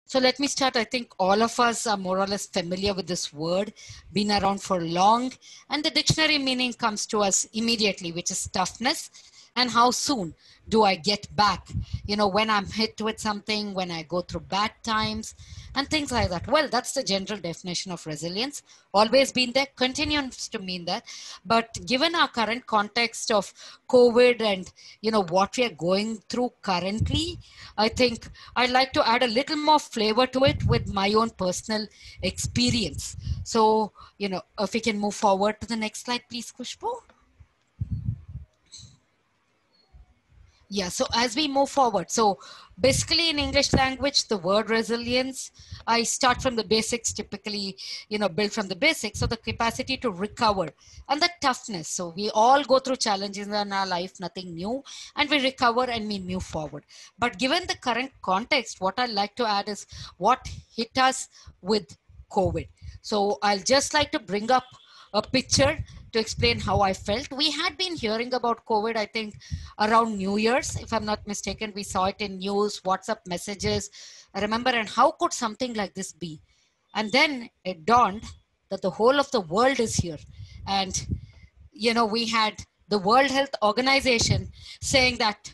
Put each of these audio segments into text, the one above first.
So let me start. I think all of us are more or less familiar with this word, been around for long, and the dictionary meaning comes to us immediately, which is toughness. And how soon do I get back? When I'm hit with something, when I go through bad times, and things like that. Well, that's the general definition of resilience. Always been there, continues to mean that. But given our current context of COVID and what we are going through currently, I think I'd like to add a little more flavor to it with my own personal experience. So, if we can move forward to the next slide, please, Kushbu. Yeah, so as we move forward, so basically in English language, the word resilience, I start from the basics, typically, build from the basics. So the capacity to recover and the toughness. So we all go through challenges in our life, nothing new, and we recover and we move forward. But given the current context, what I'd like to add is what hit us with COVID. So I'll just like to bring up a picture to explain how I felt. We had been hearing about COVID, I think, around New Year's, if I'm not mistaken. We saw it in news, WhatsApp messages. I remember, and how could something like this be? And then it dawned that the whole of the world is here. And, we had the World Health Organization saying that,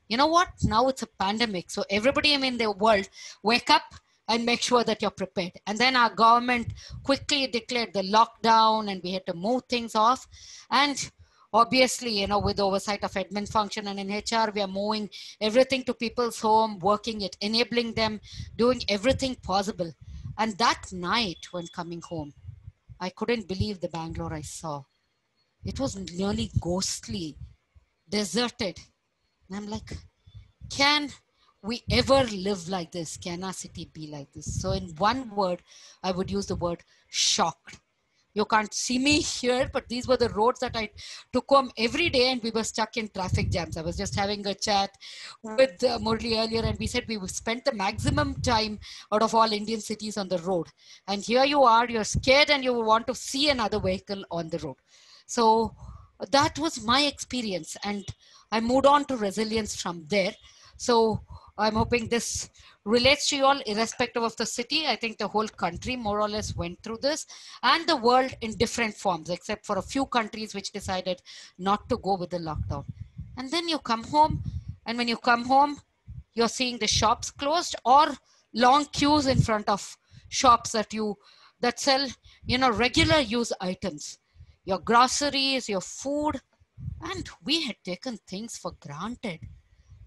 you know what, now it's a pandemic. So everybody in the world, wake up and make sure that you're prepared. And then our government quickly declared the lockdown and we had to move things off. And obviously, with oversight of admin function and in HR, we are moving everything to people's home, working it, enabling them, doing everything possible. And that night when coming home, I couldn't believe the Bangalore I saw. It was nearly ghostly, deserted. And I'm like, can we ever live like this? Can our city be like this? So in one word, I would use the word shocked. You can't see me here, but these were the roads that I took home every day, and we were stuck in traffic jams. I was just having a chat with Murli earlier, and we said we spent the maximum time out of all Indian cities on the road. And here you are, you're scared and you want to see another vehicle on the road. So that was my experience, and I moved on to resilience from there. So I'm hoping this relates to you all irrespective of the city. I think the whole country more or less went through this, and the world in different forms, except for a few countries which decided not to go with the lockdown. And then you come home, and when you come home, you're seeing the shops closed or long queues in front of shops that sell, regular use items, your groceries, your food. And we had taken things for granted,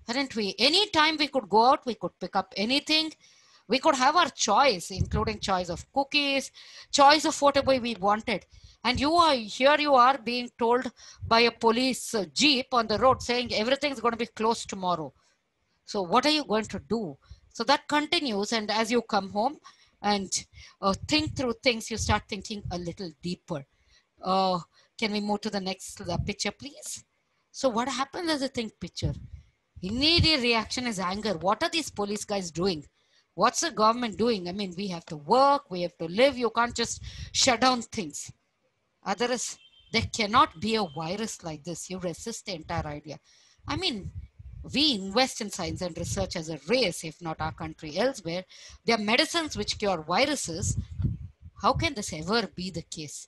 hadn't we? Anytime we could go out, we could pick up anything. We could have our choice, including choice of cookies, choice of whatever we wanted. And you are being told by a police jeep on the road saying everything's going to be closed tomorrow. So what are you going to do? So that continues. And as you come home and think through things, you start thinking a little deeper. Can we move to the next picture, please? So what happens as you think picture? Immediate reaction is anger. What are these police guys doing? What's the government doing? I mean, we have to work, we have to live. You can't just shut down things. Otherwise, there cannot be a virus like this. You resist the entire idea. I mean, we invest in science and research as a race, if not our country elsewhere. There are medicines which cure viruses. How can this ever be the case?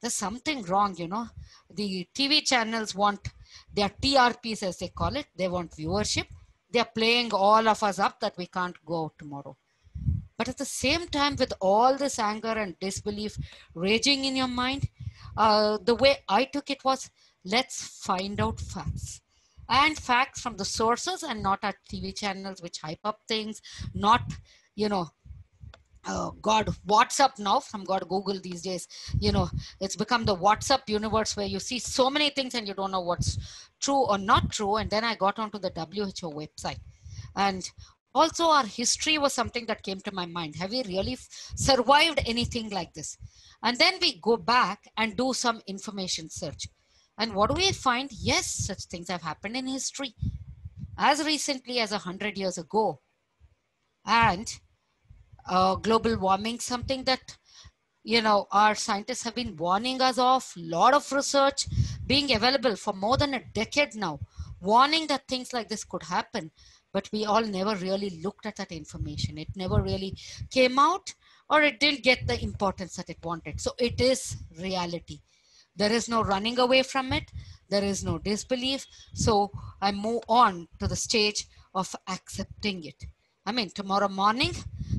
There's something wrong, The TV channels want their TRPs, as they call it. They want viewership. They're playing all of us up that we can't go out tomorrow. But at the same time, with all this anger and disbelief raging in your mind, the way I took it was, let's find out facts. And facts from the sources and not our TV channels which hype up things, not, God, WhatsApp now, from God, Google these days, it's become the WhatsApp universe where you see so many things and you don't know what's true or not true. And then I got onto the WHO website. And also our history was something that came to my mind. Have we really survived anything like this? And then we go back and do some information search. And what do we find? Yes, such things have happened in history as recently as 100 years ago. And global warming, something that our scientists have been warning us of. Lot of research being available for more than a decade now, warning that things like this could happen. but we all never really looked at that information. It never really came out, or it didn't get the importance that it wanted. So it is reality. There is no running away from it. There is no disbelief. So I move on to the stage of accepting it. I mean, tomorrow morning,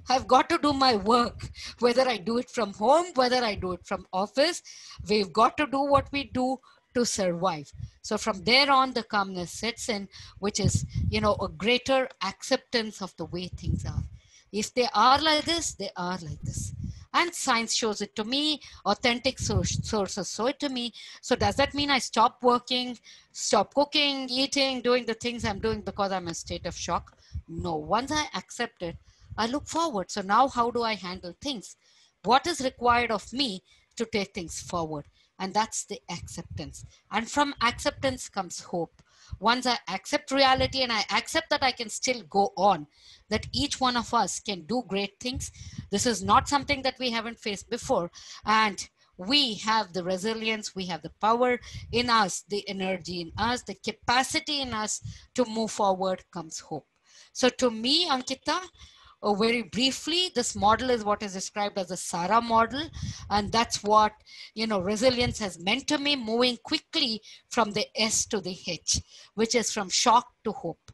I've got to do my work, whether I do it from home, whether I do it from office. We've got to do what we do to survive. So from there on, the calmness sets in, which is, a greater acceptance of the way things are. If they are like this, they are like this. And science shows it to me, authentic sources show it to me. So does that mean I stop working, stop cooking, eating, doing the things I'm doing because I'm in a state of shock? No, once I accept it, I look forward. So now how do I handle things? What is required of me to take things forward? And that's the acceptance. And from acceptance comes hope. Once I accept reality and I accept that I can still go on, that each one of us can do great things. This is not something that we haven't faced before. And we have the resilience, we have the power in us, the energy in us, the capacity in us to move forward comes hope. So to me, Ankita, very briefly, this model is what is described as the SARA model. And that's what, resilience has meant to me, moving quickly from the S to the H, which is from shock to hope.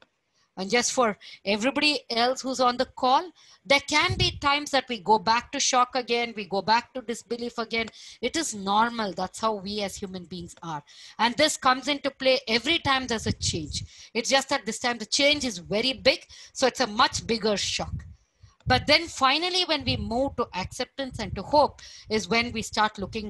And just for everybody else who's on the call, there can be times that we go back to shock again, we go back to disbelief again. It is normal. That's how we as human beings are. And this comes into play every time there's a change. It's just that this time the change is very big, so it's a much bigger shock. But then finally, when we move to acceptance and to hope, is when we start looking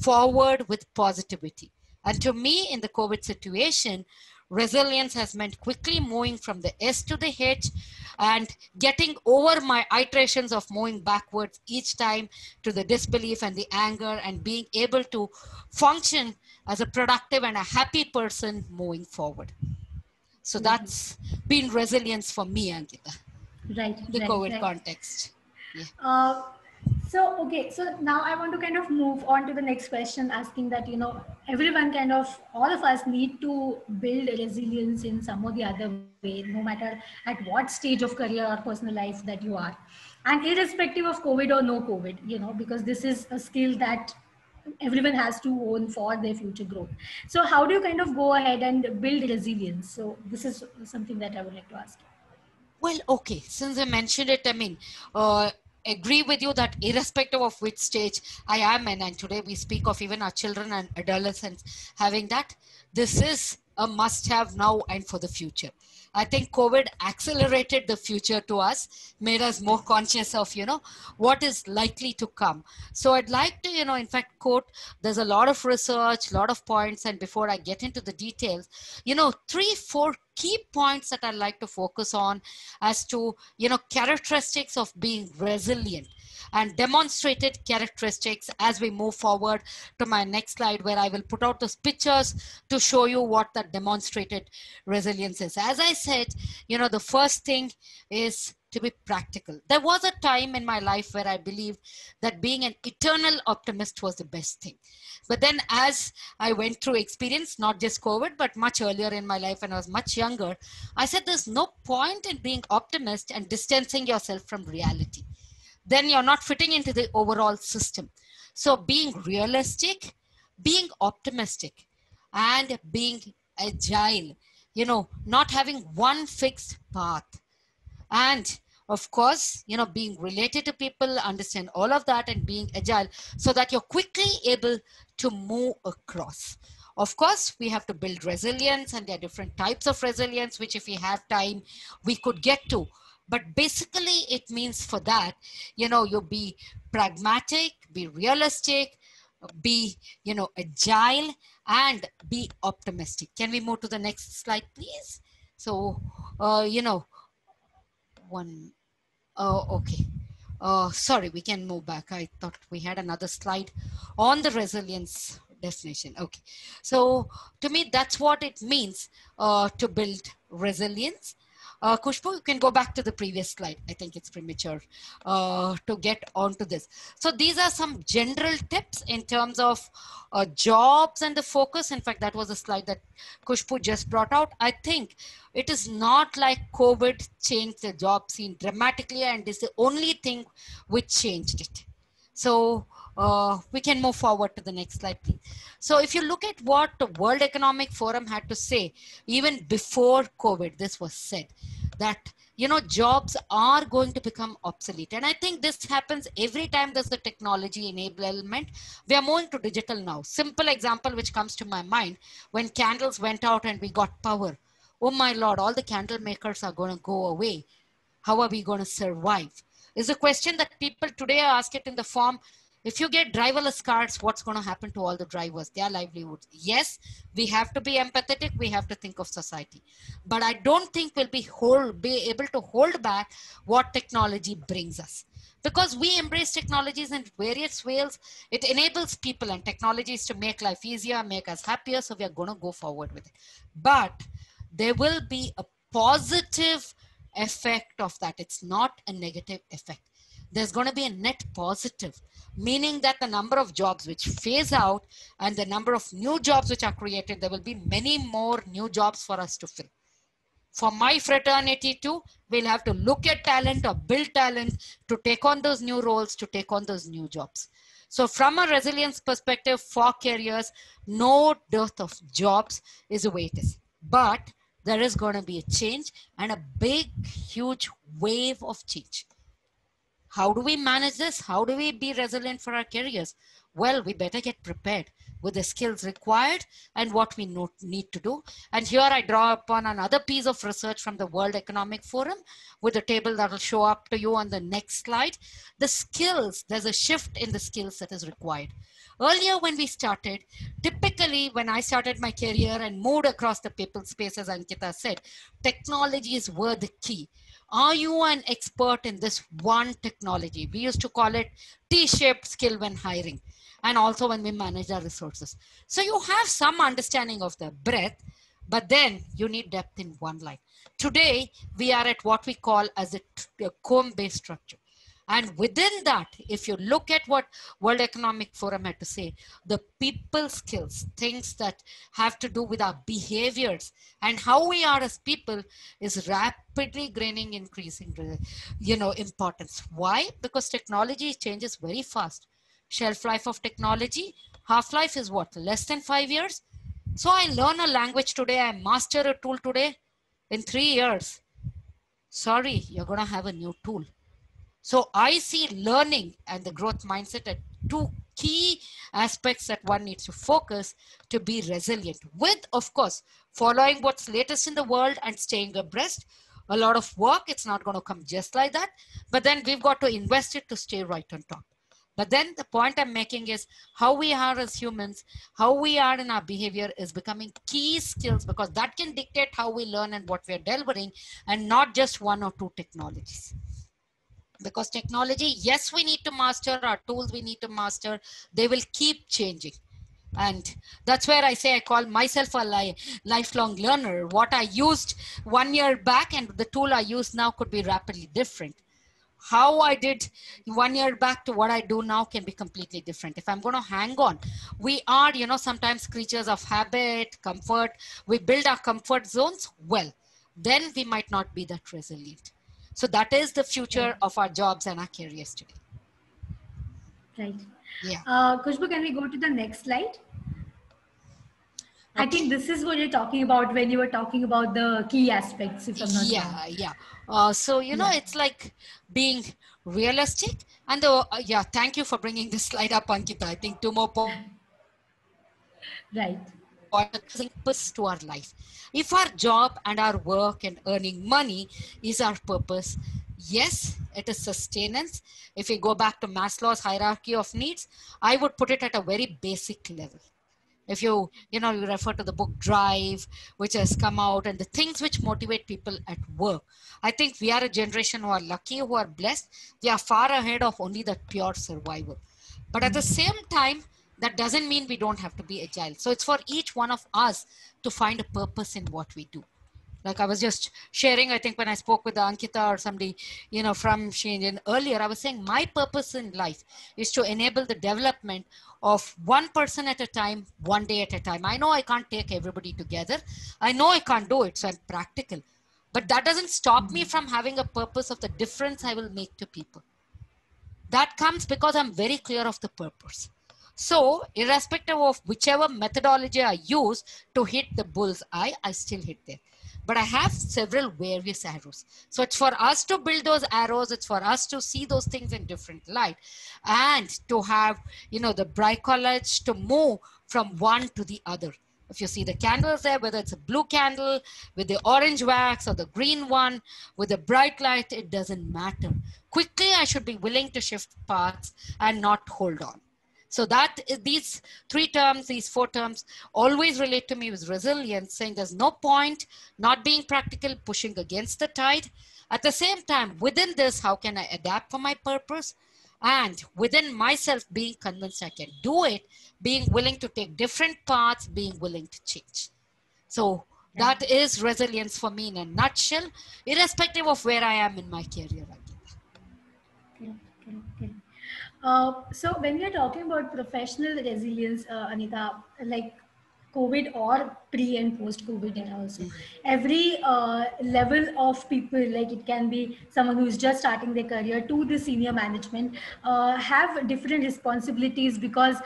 forward with positivity. And to me, in the COVID situation, resilience has meant quickly moving from the S to the H and getting over my iterations of moving backwards each time to the disbelief and the anger, and being able to function as a productive and a happy person moving forward. So that's been resilience for me, Ankita. Right. The COVID context. Yeah. Okay, so now I want to kind of move on to the next question, asking that, everyone all of us need to build resilience in some or the other way, no matter at what stage of career or personal life that you are. And irrespective of COVID or no COVID, because this is a skill that everyone has to own for their future growth. So how do you kind of go ahead and build resilience? So this is something that I would like to ask you. Well, okay, since I mentioned it, I mean, agree with you that irrespective of which stage I am in, and today we speak of even our children and adolescents having that, this is a must have now and for the future. I think COVID accelerated the future to us, made us more conscious of, what is likely to come. So I'd like to, in fact, quote, there's a lot of research, a lot of points. And before I get into the details, 3-4 key points that I'd like to focus on as to, characteristics of being resilient and demonstrated characteristics as we move forward to my next slide, where I will put out those pictures to show you what that demonstrated resilience is. As I said, the first thing is to be practical. There was a time in my life where I believed that being an eternal optimist was the best thing. But then as I went through experience, not just COVID, but much earlier in my life when I was much younger, I said there's no point in being optimist and distancing yourself from reality. Then you're not fitting into the overall system. So being realistic, being optimistic, and being agile, not having one fixed path. And of course, being related to people, understand all of that, and being agile so that you're quickly able to move across. Of course, we have to build resilience, and there are different types of resilience, which if we have time, we could get to. But basically, it means for that, you be pragmatic, be realistic, be, agile, and be optimistic. Can we move to the next slide, please? So, okay. Sorry, we can move back. I thought we had another slide on the resilience definition. Okay. So to me, that's what it means to build resilience. Kushbu, you can go back to the previous slide. I think it's premature to get onto this. So these are some general tips in terms of jobs and the focus. In fact, that was a slide that Kushbu just brought out. I think it is not like COVID changed the job scene dramatically and is the only thing which changed it. So we can move forward to the next slide, please. So if you look at what the World Economic Forum had to say, even before COVID, this was said that, you know, jobs are going to become obsolete. And I think this happens every time there's the technology enablement. We are moving to digital now. Simple example which comes to my mind, when candles went out and we got power. Oh my Lord, all the candle makers are going to go away. How are we going to survive? Is a question that people today ask it in the form, if you get driverless cars, what's going to happen to all the drivers, their livelihoods? Yes, we have to be empathetic. We have to think of society. But I don't think we'll be able to hold back what technology brings us. Because we embrace technologies in various ways. It enables people and technologies to make life easier, make us happier. So we are going to go forward with it. But there will be a positive effect of that. It's not a negative effect. There's going to be a net positive, meaning that the number of jobs which phase out and the number of new jobs which are created, there will be many more new jobs for us to fill. For my fraternity too, we'll have to look at talent or build talent to take on those new roles, to take on those new jobs. So from a resilience perspective for careers, no dearth of jobs is the way it is. But there is going to be a change and a big, huge wave of change. How do we manage this? How do we be resilient for our careers? Well, we better get prepared with the skills required and what we need to do. And here I draw upon another piece of research from the World Economic Forum with a table that will show up to you on the next slide. The skills, there's a shift in the skills that is required. Earlier when we started, typically when I started my career and moved across the people space, as Ankita said, technologies were the key. Are you an expert in this one technology? We used to call it T-shaped skill when hiring and also when we manage our resources. So you have some understanding of the breadth, but then you need depth in one line. Today, we are at what we call as a comb-based structure. And within that, if you look at what World Economic Forum had to say, the people skills, things that have to do with our behaviors and how we are as people is rapidly gaining increasing, importance. Why? Because technology changes very fast. Shelf life of technology, half-life is what? Less than 5 years. So I learn a language today, I master a tool today. In 3 years, sorry, you're going to have a new tool. So I see learning and the growth mindset as two key aspects that one needs to focus to be resilient with, of course, following what's latest in the world and staying abreast. A lot of work, it's not going to come just like that, but then we've got to invest it to stay right on top. But then the point I'm making is how we are as humans, how we are in our behavior is becoming key skills, because that can dictate how we learn and what we're delivering, and not just one or two technologies. Because technology, yes, we need to master our tools, we need to master, they will keep changing. And that's where I say I call myself a lifelong learner. What I used 1 year back and the tool I use now could be rapidly different. How I did 1 year back to what I do now can be completely different. If I'm going to hang on, we are, sometimes creatures of habit, comfort. We build our comfort zones. Well, then we might not be that resilient. So that is the future of our jobs and our careers today. Right. Yeah. Kushbu, can we go to the next slide? Okay. I think this is what you're talking about when you were talking about the key aspects, if I'm not wrong. Yeah. So, it's like being realistic. And thank you for bringing this slide up, Ankita. I think 2 more points. Right. Purpose to our life. If our job and our work and earning money is our purpose, yes, it is sustenance. If we go back to Maslow's hierarchy of needs, I would put it at a very basic level. If you refer to the book Drive, which has come out, and the things which motivate people at work, I think we are a generation who are lucky, who are blessed. We are far ahead of only that pure survival. But at the same time, that doesn't mean we don't have to be agile. So it's for each one of us to find a purpose in what we do. Like I was just sharing, I think when I spoke with Ankita or somebody, from Shane earlier, I was saying my purpose in life is to enable the development of one person at a time, one day at a time. I know I can't take everybody together. I know I can't do it, so I'm practical. But that doesn't stop me from having a purpose of the difference I will make to people. That comes because I'm very clear of the purpose. So irrespective of whichever methodology I use to hit the bull's eye, I still hit there. But I have several various arrows. So it's for us to build those arrows. It's for us to see those things in different light and to have, the bright colors to move from one to the other. If you see the candles there, whether it's a blue candle with the orange wax or the green one with the bright light, it doesn't matter. Quickly, I should be willing to shift paths and not hold on. So that these three terms, these four terms always relate to me with resilience, saying there's no point not being practical, pushing against the tide. At the same time, within this, how can I adapt for my purpose? And within myself, being convinced I can do it, being willing to take different paths, being willing to change. So that is resilience for me in a nutshell, irrespective of where I am in my career. So when we are talking about professional resilience, Anita, like COVID or pre and post COVID, and also every level of people, like it can be someone who is just starting their career to the senior management, have different responsibilities because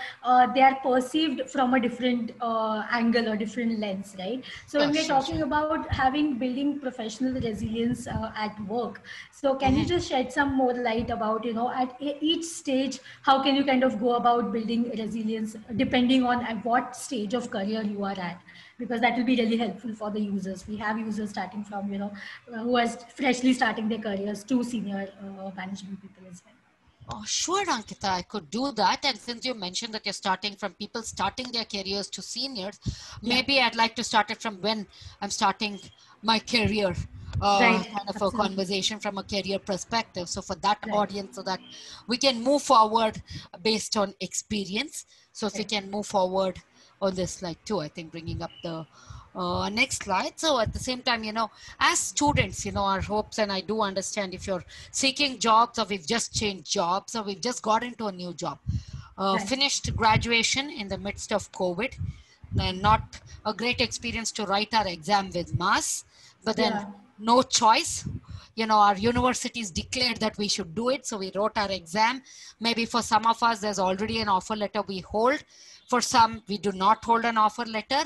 they are perceived from a different angle or different lens, right? So when we're talking about having building professional resilience at work, so can you just shed some more light about, at each stage, how can you kind of go about building resilience depending on at what stage of career you are at? Because that will be really helpful for the users. We have users starting from, who are freshly starting their careers to senior management people as well. Oh, sure, Ankita, I could do that. And since you mentioned that you're starting from people starting their careers to seniors, maybe I'd like to start it from when I'm starting my career, kind of a conversation from a career perspective. So for that audience, so that we can move forward based on experience. So if we can move forward on this slide too, I think bringing up the next slide. So at the same time, as students, our hopes, and I do understand if you're seeking jobs or we've just changed jobs or we've just got into a new job, finished graduation in the midst of COVID, and not a great experience to write our exam with mass, but then no choice. Our universities declared that we should do it. So we wrote our exam. Maybe for some of us, there's already an offer letter we hold. For some, we do not hold an offer letter.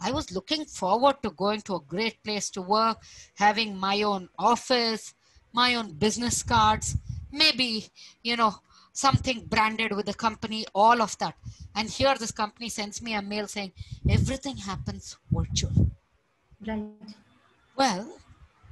I was looking forward to going to a great place to work, having my own office, my own business cards, maybe, something branded with the company, all of that. And here this company sends me a mail saying, everything happens virtual. Right. Well,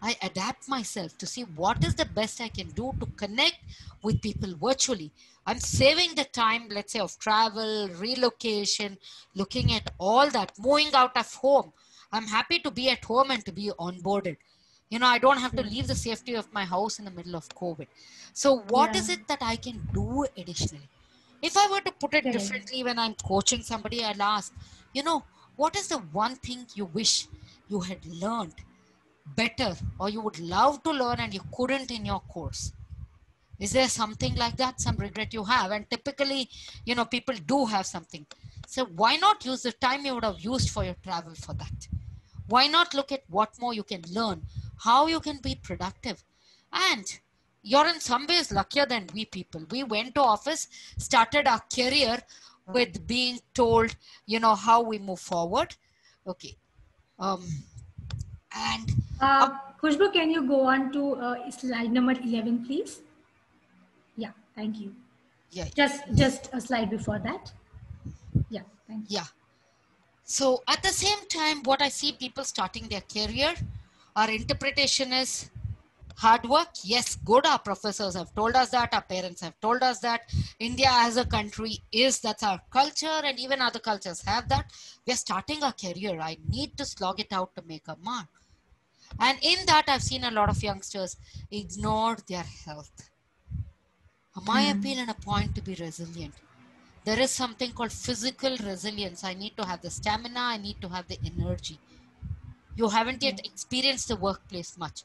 I adapt myself to see what is the best I can do to connect with people virtually. I'm saving the time, let's say, of travel, relocation, looking at all that, moving out of home. I'm happy to be at home and to be onboarded. I don't have to leave the safety of my house in the middle of COVID. So what is it that I can do additionally? If I were to put it differently, when I'm coaching somebody, I'll ask, what is the one thing you wish you had learned better or you would love to learn and you couldn't in your course? Is there something like that, some regret you have? And typically, people do have something. So why not use the time you would have used for your travel for that? Why not look at what more you can learn, how you can be productive? And you're in some ways luckier than we people. We went to office, started our career with being told, how we move forward. Okay. And Khushbu, can you go on to slide number 11, please? Yeah, thank you. Yeah. Just a slide before that. Yeah, thank you. Yeah. So at the same time, what I see people starting their career, our interpretation is hard work. Yes, good. Our professors have told us that. Our parents have told us that. India as a country that's our culture, and even other cultures have that. We're starting a career. I need to slog it out to make a mark. And in that, I've seen a lot of youngsters ignore their health. My appeal and a point to be resilient. There is something called physical resilience. I need to have the stamina. I need to have the energy. You haven't yet experienced the workplace much.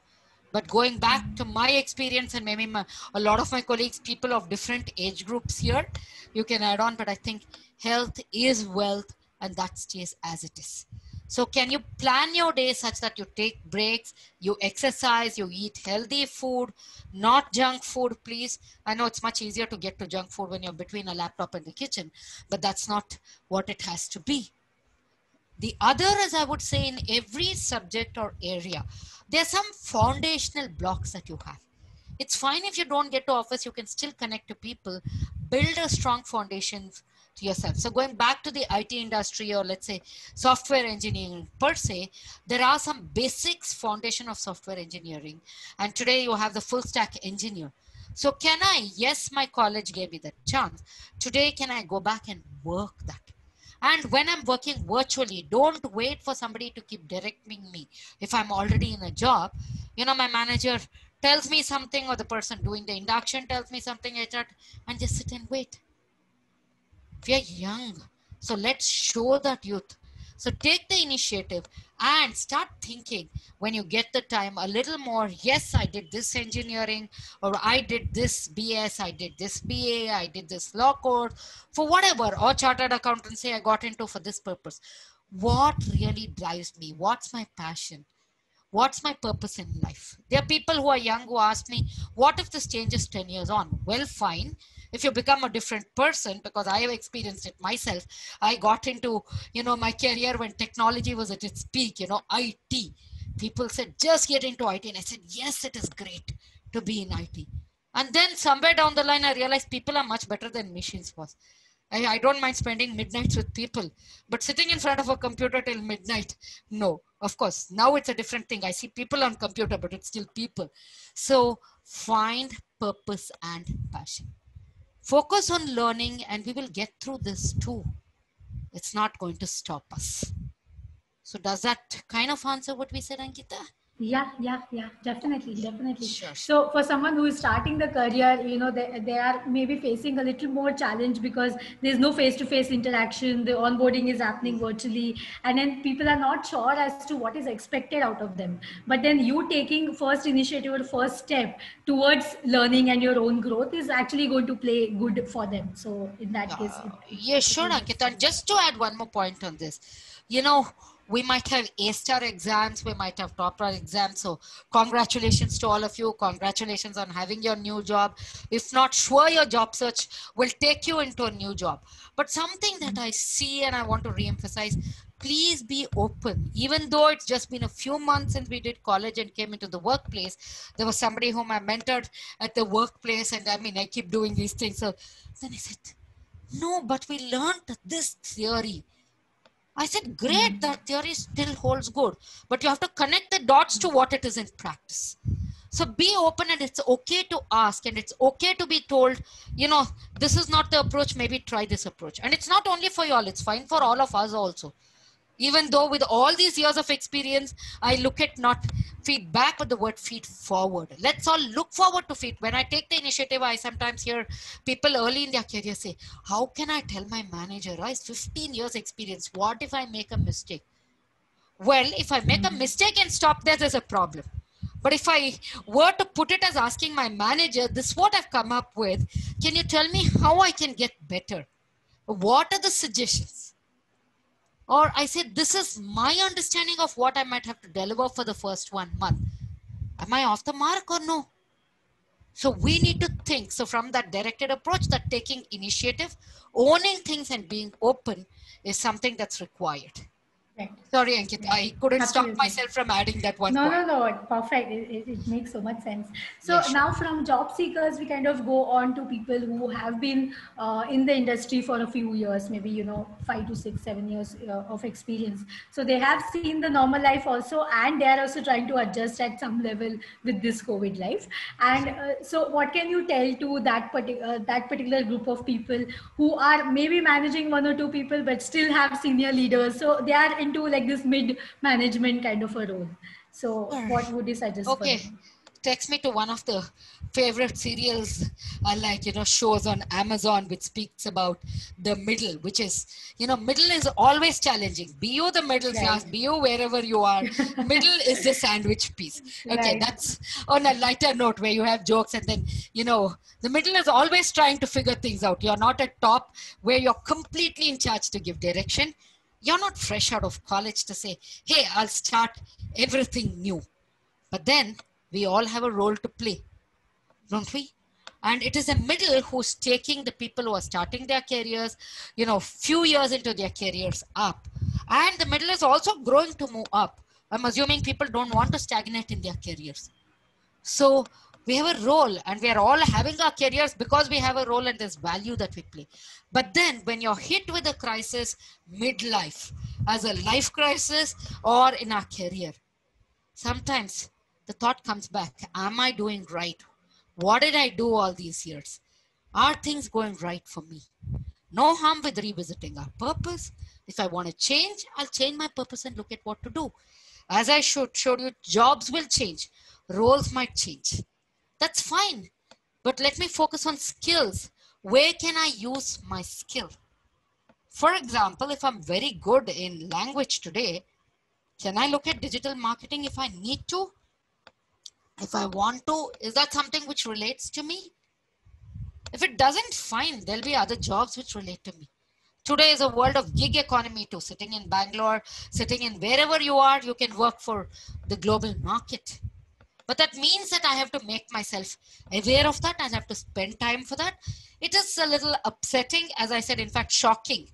But going back to my experience and maybe a lot of my colleagues, people of different age groups here, you can add on, but I think health is wealth and that stays as it is. So can you plan your day such that you take breaks, you exercise, you eat healthy food, not junk food, please. I know it's much easier to get to junk food when you're between a laptop and the kitchen, but that's not what it has to be. The other is, I would say, in every subject or area, there are some foundational blocks that you have. It's fine if you don't get to office, you can still connect to people, build a strong foundation to yourself. So going back to the IT industry, or let's say software engineering per se, there are some basics foundation of software engineering. And today you have the full stack engineer. So can I, yes, my college gave me that chance. Today, can I go back and work that? And when I'm working virtually, don't wait for somebody to keep directing me. If I'm already in a job, you know, my manager tells me something, or the person doing the induction tells me something, and just sit and wait. We are young, so let's show that youth. So take the initiative and start thinking when you get the time a little more. Yes, I did this engineering, or I did this BS, I did this BA, I did this law course, for whatever, or chartered accountancy I got into for this purpose. What really drives me? What's my passion? What's my purpose in life? There are people who are young who ask me, what if this changes 10 years on? Well, fine. If you become a different person, because I have experienced it myself, I got into, you know, my career when technology was at its peak, you know, IT. People said, just get into IT. And I said, yes, it is great to be in IT. And then somewhere down the line, I realized people are much better than machines was. I don't mind spending midnights with people, but sitting in front of a computer till midnight, no. Of course, now it's a different thing. I see people on computer, but it's still people. So find purpose and passion. Focus on learning, and we will get through this too. It's not going to stop us. So does that kind of answer what we said, Ankita? Yeah, definitely, definitely. Sure. So for someone who is starting the career, you know, they are maybe facing a little more challenge because there's no face-to-face interaction, the onboarding is happening virtually, and then people are not sure as to what is expected out of them. But then you taking first initiative or first step towards learning and your own growth is actually going to play good for them. So in that case, Yeah, sure, Ankita. And just to add one more point on this, you know, we might have A-star exams, we might have top-star exams. So congratulations to all of you. Congratulations on having your new job. If not, sure, your job search will take you into a new job. But something that I see and I want to re-emphasize, please be open. Even though it's just been a few months since we did college and came into the workplace, there was somebody whom I mentored at the workplace, and I mean, I keep doing these things. So then I said, no, but we learned this theory. I said, great, that theory still holds good, but you have to connect the dots to what it is in practice. So be open, and it's okay to ask, and it's okay to be told, you know, this is not the approach, maybe try this approach. And it's not only for you all, it's fine for all of us also. Even though with all these years of experience, I look at not feedback, but the word feed forward. Let's all look forward to feed. When I take the initiative, I sometimes hear people early in their career say, how can I tell my manager, I have 15 years experience, what if I make a mistake? Well, if I make a mistake and stop there, there's a problem. But if I were to put it as asking my manager, this is what I've come up with, can you tell me how I can get better? What are the suggestions? Or I said, this is my understanding of what I might have to deliver for the first 1 month. Am I off the mark or no? So we need to think. So from that directed approach, that taking initiative, owning things and being open is something that's required. Right. Sorry, Ankit, I couldn't Absolutely. stop myself from adding that one No, point. no, perfect. It makes so much sense. So Yes, sure. now from job seekers, we kind of go on to people who have been in the industry for a few years, maybe, you know, 5 to 6, 7 years of experience. So they have seen the normal life also, and they are also trying to adjust at some level with this COVID life. And so what can you tell to that particular group of people who are maybe managing 1 or 2 people, but still have senior leaders? So they are into like this mid management kind of a role. So Sure. what would you suggest for Okay. them? takes me to one of the favorite serials I like, shows on Amazon, which speaks about the middle, which is, middle is always challenging. Be you the middle class, be you wherever you are, middle is the sandwich piece. Okay, that's on a lighter note where you have jokes, and then, the middle is always trying to figure things out. You're not at top where you're completely in charge to give direction. You're not fresh out of college to say, hey, I'll start everything new. But then we all have a role to play, don't we? And it is the middle who's taking the people who are starting their careers, few years into their careers up. And the middle is also growing to move up. I'm assuming people don't want to stagnate in their careers. So we have a role, and we are all having our careers because we have a role and there's value that we play. But then when you're hit with a crisis midlife, as a life crisis or in our career, sometimes the thought comes back, am I doing right? What did I do all these years? Are things going right for me? No harm with revisiting our purpose. If I want to change, I'll change my purpose and look at what to do. As I showed you, jobs will change. Roles might change. That's fine. But let me focus on skills. Where can I use my skill? For example, if I'm very good in language today, can I look at digital marketing if I need to? If I want to, is that something which relates to me? If it doesn't, fine, there'll be other jobs which relate to me. Today is a world of gig economy too. Sitting in Bangalore, sitting in wherever you are, you can work for the global market. But that means that I have to make myself aware of that. I have to spend time for that. It is a little upsetting, as I said, in fact, shocking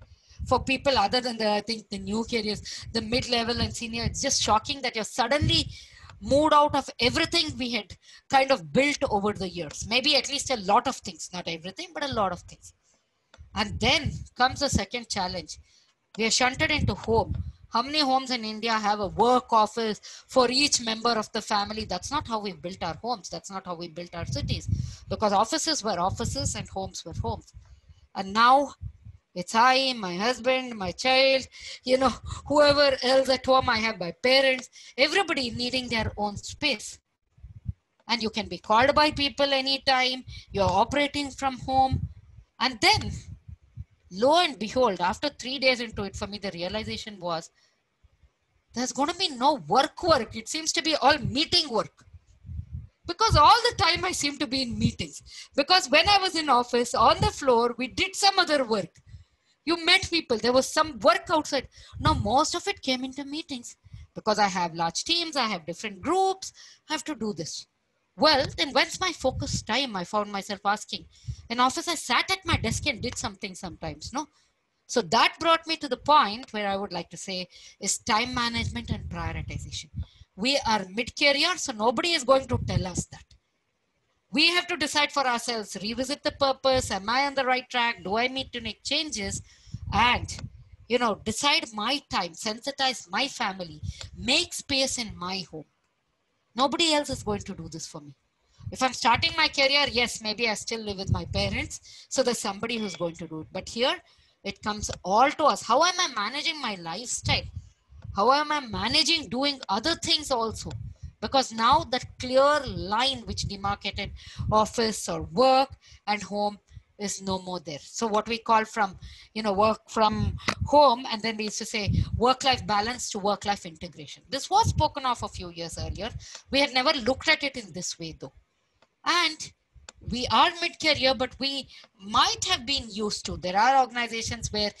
for people other than I think the new careers, the mid-level and senior. It's just shocking that you're suddenly moved out of everything we had kind of built over the years. Maybe at least a lot of things, not everything, but a lot of things. And then comes the second challenge. We are shunted into home. How many homes in India have a work office for each member of the family? That's not how we built our homes. That's not how we built our cities, because offices were offices and homes were homes. And now it's I, my husband, my child, whoever else at home. I have my parents, everybody needing their own space. And you can be called by people anytime. You're operating from home. And then, lo and behold, after 3 days into it, for me, the realization was there's going to be no work. It seems to be all meeting work. Because all the time I seem to be in meetings. Because when I was in office, on the floor, we did some other work. You met people. There was some work outside. Now, most of it came into meetings. Because I have large teams, I have different groups, I have to do this. Well, then when's my focus time? I found myself asking. In office, I sat at my desk and did something sometimes, no? So that brought me to the point where I would like to say is time management and prioritization. We are mid-career, so nobody is going to tell us that. We have to decide for ourselves, revisit the purpose. Am I on the right track? Do I need to make changes? And, decide my time, sensitize my family, make space in my home. Nobody else is going to do this for me. If I'm starting my career, yes, maybe I still live with my parents. So there's somebody who's going to do it. But here, it comes all to us. How am I managing my lifestyle? How am I managing doing other things also? Because now that clear line which demarcated office or work and home is no more there. So what we call from, work from home, and then we used to say work-life balance to work-life integration. This was spoken of a few years earlier. We had never looked at it in this way though. And we are mid-career, but we might have been used to. There are organizations where,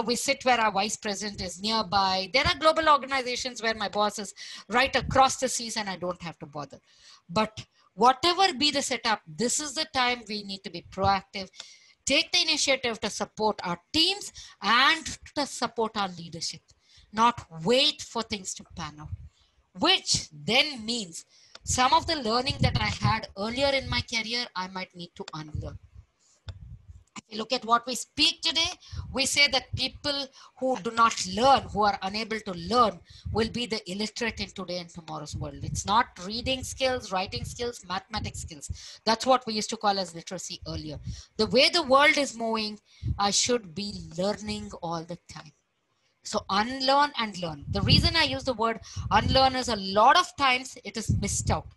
we sit where our vice president is nearby. There are global organizations where my boss is right across the seas and I don't have to bother. But whatever be the setup, this is the time we need to be proactive, take the initiative to support our teams and to support our leadership, not wait for things to pan out, which then means some of the learning that I had earlier in my career, I might need to unlearn. If you look at what we speak today, we say that people who do not learn, who are unable to learn, will be the illiterate in today and tomorrow's world. It's not reading skills, writing skills, mathematics skills. That's what we used to call as literacy earlier. The way the world is moving, I should be learning all the time. So unlearn and learn. The reason I use the word unlearn is a lot of times it is missed out.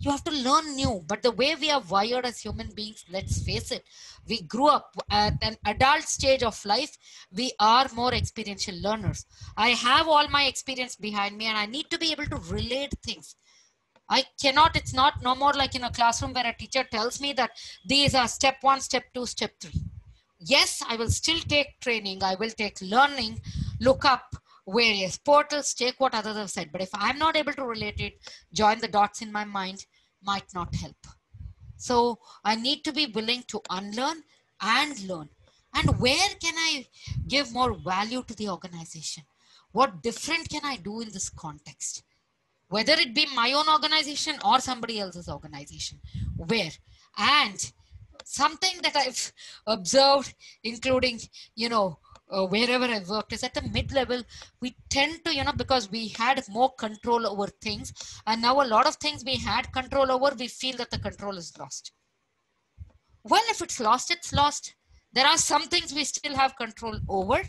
You have to learn new. But the way we are wired as human beings, let's face it, we grew up at an adult stage of life. We are more experiential learners. I have all my experience behind me and I need to be able to relate things. I cannot, it's not no more like in a classroom where a teacher tells me that these are step 1, step 2, step 3. Yes, I will still take training. I will take learning, look up various portals, take what others have said. But if I'm not able to relate it, join the dots in my mind might not help. So I need to be willing to unlearn and learn. And where can I give more value to the organization? What different can I do in this context? Whether it be my own organization or somebody else's organization, where? And something that I've observed, including, wherever I've worked, is at the mid-level, we tend to, because we had more control over things, and now a lot of things we had control over, we feel that the control is lost. Well, if it's lost, it's lost. There are some things we still have control over.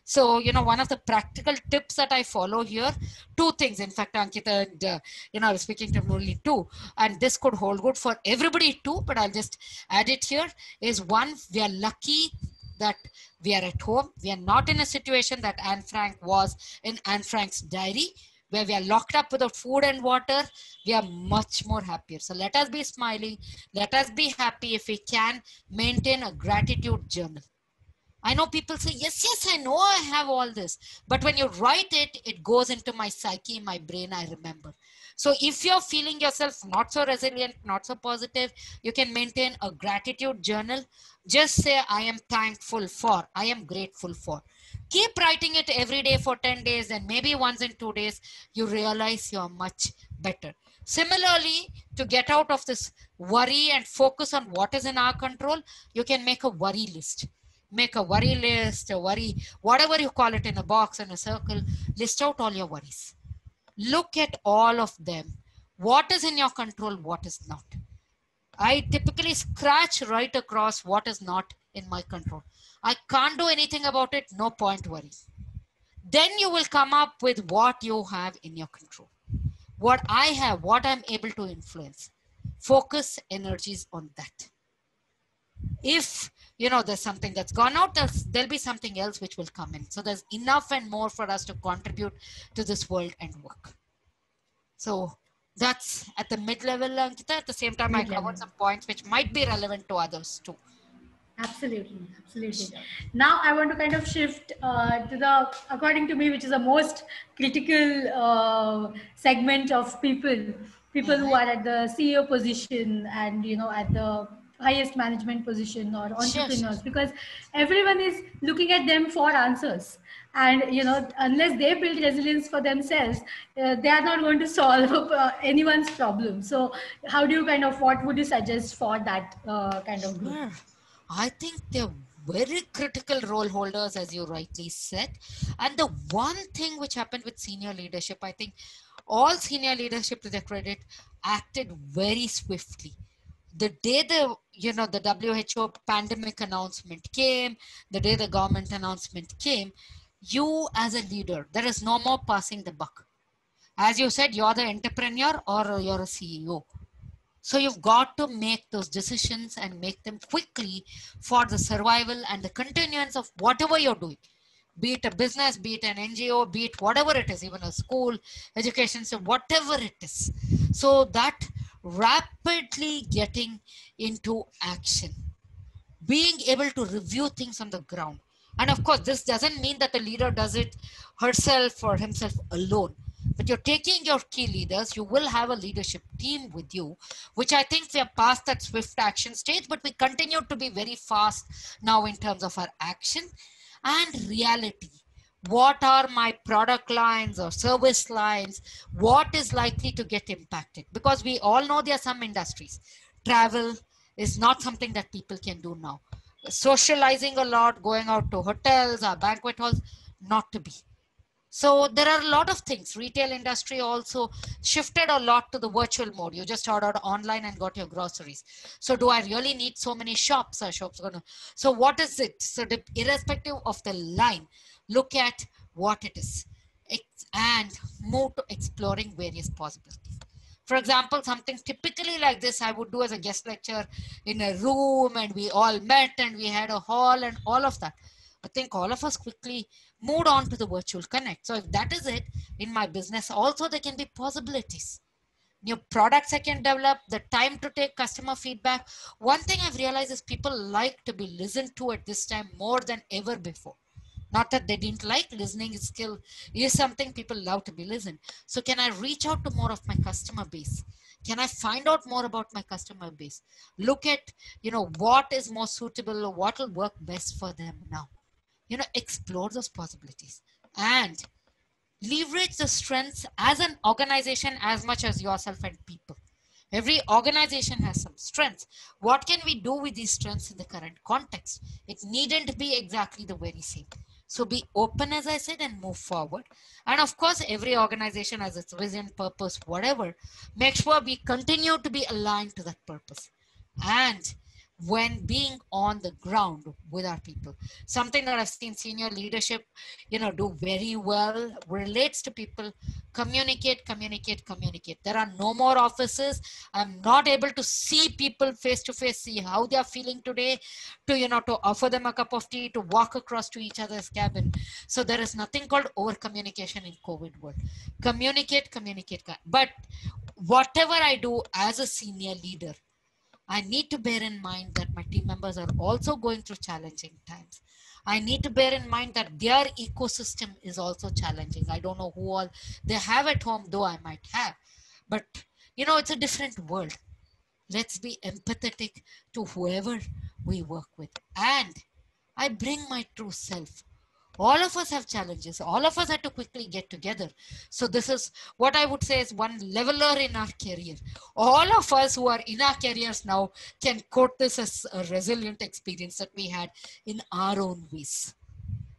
So, one of the practical tips that I follow here, two things, in fact, Ankita, and, I was speaking to Murli too, and this could hold good for everybody too, but I'll just add it here, is one, we are lucky that we are at home. We are not in a situation that Anne Frank was in Anne Frank's diary, where we are locked up without food and water. We are much more happier. So let us be smiling. Let us be happy. If we can, maintain a gratitude journal. I know people say, yes, I know I have all this. But when you write it, it goes into my psyche, my brain, I remember. So if you're feeling yourself not so resilient, not so positive, you can maintain a gratitude journal. Just say, I am thankful for, I am grateful for. Keep writing it every day for 10 days, and maybe once in 2 days, you realize you're much better. Similarly, to get out of this worry and focus on what is in our control, you can make a worry list. Make a worry list, a worry, whatever you call it, in a box, in a circle, list out all your worries. Look at all of them. What is in your control, what is not. I typically scratch right across what is not in my control. I can't do anything about it, no point worrying. Then you will come up with what you have in your control. What I have, what I'm able to influence. Focus energies on that. If there's something that's gone out, there'll be something else which will come in. So there's enough and more for us to contribute to this world and work. So that's at the mid-level, Ankita. At the same time, I covered some points which might be relevant to others too. Absolutely. Now I want to kind of shift to the, according to me, which is the most critical segment of people who are at the CEO position and at the highest management position, or entrepreneurs, because everyone is looking at them for answers. And unless they build resilience for themselves, they are not going to solve anyone's problem. So how do you what would you suggest for that kind of group? I think they're very critical role holders, as you rightly said. And the one thing which happened with senior leadership, I think all senior leadership, to their credit, acted very swiftly. The day the WHO pandemic announcement came, the day the government announcement came, you as a leader, there is no more passing the buck. As you said, you're the entrepreneur or you're a CEO. So you've got to make those decisions and make them quickly for the survival and the continuance of whatever you're doing. Be it a business, be it an NGO, be it whatever it is, even a school, education, so whatever it is. So that rapidly getting into action, being able to review things on the ground. And of course, this doesn't mean that the leader does it herself or himself alone. But you're taking your key leaders, you will have a leadership team with you, which I think we are past that swift action stage, but we continue to be very fast now in terms of our action and reality. What are my product lines or service lines? What is likely to get impacted? Because we all know there are some industries. Travel is not something that people can do now. Socializing a lot, going out to hotels or banquet halls, not to be. So there are a lot of things. Retail industry also shifted a lot to the virtual mode. You just ordered online and got your groceries. So do I really need so many shops? Are shops gonna? So what is it? So irrespective of the line, look at what it is and move to exploring various possibilities. For example, something typically like this I would do as a guest lecture in a room, and we all met and we had a hall and all of that. I think all of us quickly moved on to the virtual connect. So if that is it in my business, also there can be possibilities. New products I can develop, the time to take customer feedback. One thing I've realized is people like to be listened to at this time more than ever before. Not that they didn't like listening, skill is something people love to be listened. So can I reach out to more of my customer base? Can I find out more about my customer base? Look at, what is more suitable or what will work best for them now. Explore those possibilities and leverage the strengths as an organization as much as yourself and people. Every organization has some strengths. What can we do with these strengths in the current context? It needn't be exactly the very same. So be open, as I said, and move forward. And of course, every organization has its vision, purpose, whatever. Make sure we continue to be aligned to that purpose. And when being on the ground with our people, something that I've seen senior leadership, do very well, relates to people. Communicate, communicate, communicate. There are no more offices. I'm not able to see people face to face, see how they are feeling today, to offer them a cup of tea, to walk across to each other's cabin. So there is nothing called over communication in COVID world. Communicate, communicate. But whatever I do as a senior leader, I need to bear in mind that my team members are also going through challenging times. I need to bear in mind that their ecosystem is also challenging. I don't know who all they have at home, though I might have. But, it's a different world. Let's be empathetic to whoever we work with. And I bring my true self. All of us have challenges. All of us have to quickly get together. So this is what I would say is one leveler in our career. All of us who are in our careers now can quote this as a resilient experience that we had in our own ways.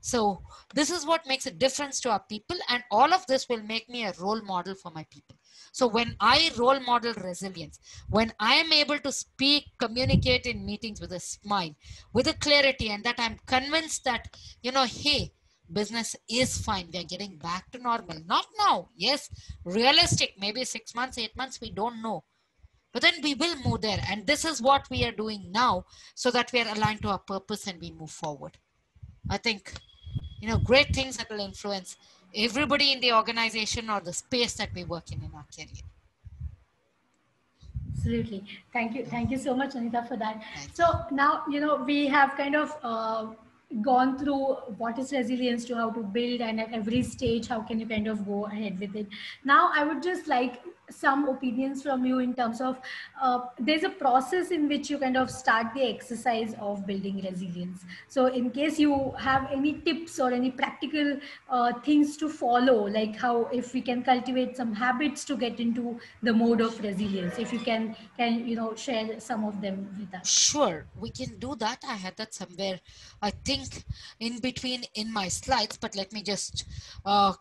So this is what makes a difference to our people, and all of this will make me a role model for my people. So when I role model resilience, when I am able to speak, communicate in meetings with a smile, with a clarity, and that I'm convinced that, hey, business is fine. We are getting back to normal. Not now. Yes, realistic, maybe 6 months, 8 months, we don't know. But then we will move there. And this is what we are doing now so that we are aligned to our purpose and we move forward. I think, great things that will influence everybody in the organization or the space that we work in our career. Absolutely. Thank you so much, Anita, for that. So now, we have kind of gone through what is resilience to how to build, and at every stage, how can you kind of go ahead with it. Now, I would just like some opinions from you in terms of there's a process in which you kind of start the exercise of building resilience. So in case you have any tips or any practical things to follow, like how if we can cultivate some habits to get into the mode of resilience, if you can share some of them with us. Sure, we can do that. I had that somewhere, I think, in between in my slides, but let me just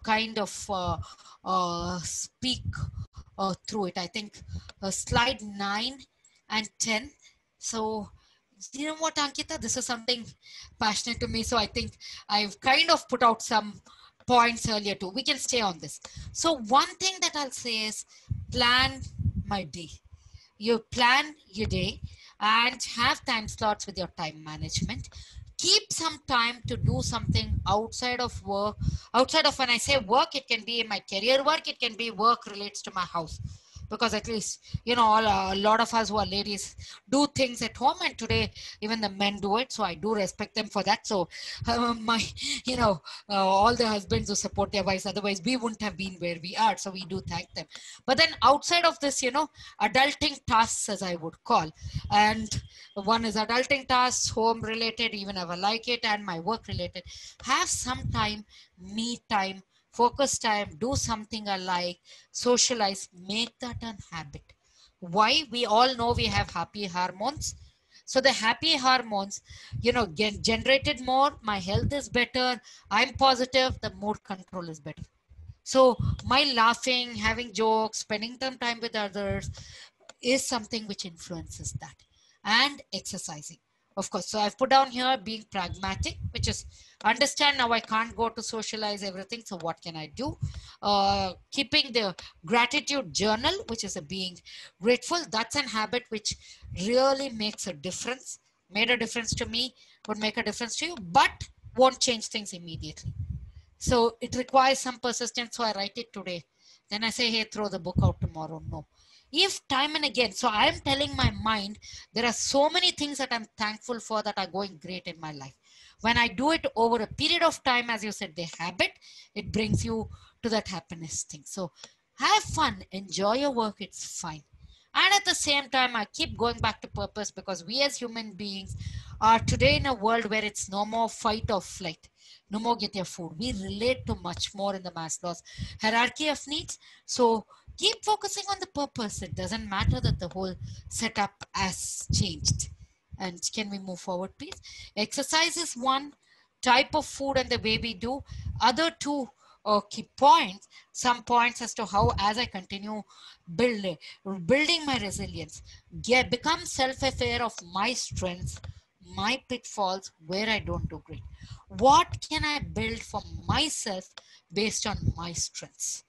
kind of speak through it. I think slide 9 and 10. So, you know what, Ankita, this is something passionate to me. So I think I've kind of put out some points earlier too. We can stay on this. So one thing that I'll say is plan my day. You plan your day and have time slots with your time management. Keep some time to do something outside of work. Outside of, when I say work, it can be my career work, it can be work relates to my house. Because at least, a lot of us who are ladies do things at home, and today even the men do it. So I do respect them for that. So all the husbands who support their wives, otherwise we wouldn't have been where we are. So we do thank them. But then outside of this, adulting tasks, as I would call, and one is adulting tasks, home related, even if I like it, and my work related. Have some time, me time, focus time, do something I like, socialize, make that a habit. Why? We all know we have happy hormones. So the happy hormones, get generated more, my health is better, I'm positive, the mood control is better. So my laughing, having jokes, spending some time with others is something which influences that. And exercising. Of course. So I've put down here being pragmatic, which is understand now I can't go to socialize everything. So what can I do? Keeping the gratitude journal, which is a being grateful. That's an habit which really makes a difference. Made a difference to me, would make a difference to you, but won't change things immediately. So it requires some persistence. So I write it today. Then I say, hey, throw the book out tomorrow. No. If time and again, so I'm telling my mind, there are so many things that I'm thankful for that are going great in my life. When I do it over a period of time, as you said, the habit, it brings you to that happiness thing. So have fun, enjoy your work, it's fine. And at the same time, I keep going back to purpose because we as human beings are today in a world where it's no more fight or flight, no more get your food. We relate to much more in the Maslow's hierarchy of needs. So keep focusing on the purpose. It doesn't matter that the whole setup has changed. And can we move forward, please? Exercise is one, type of food and the way we do. Other two key points, some points as to how, as I continue building my resilience, become self-aware of my strengths, my pitfalls, where I don't do great. What can I build for myself based on my strengths?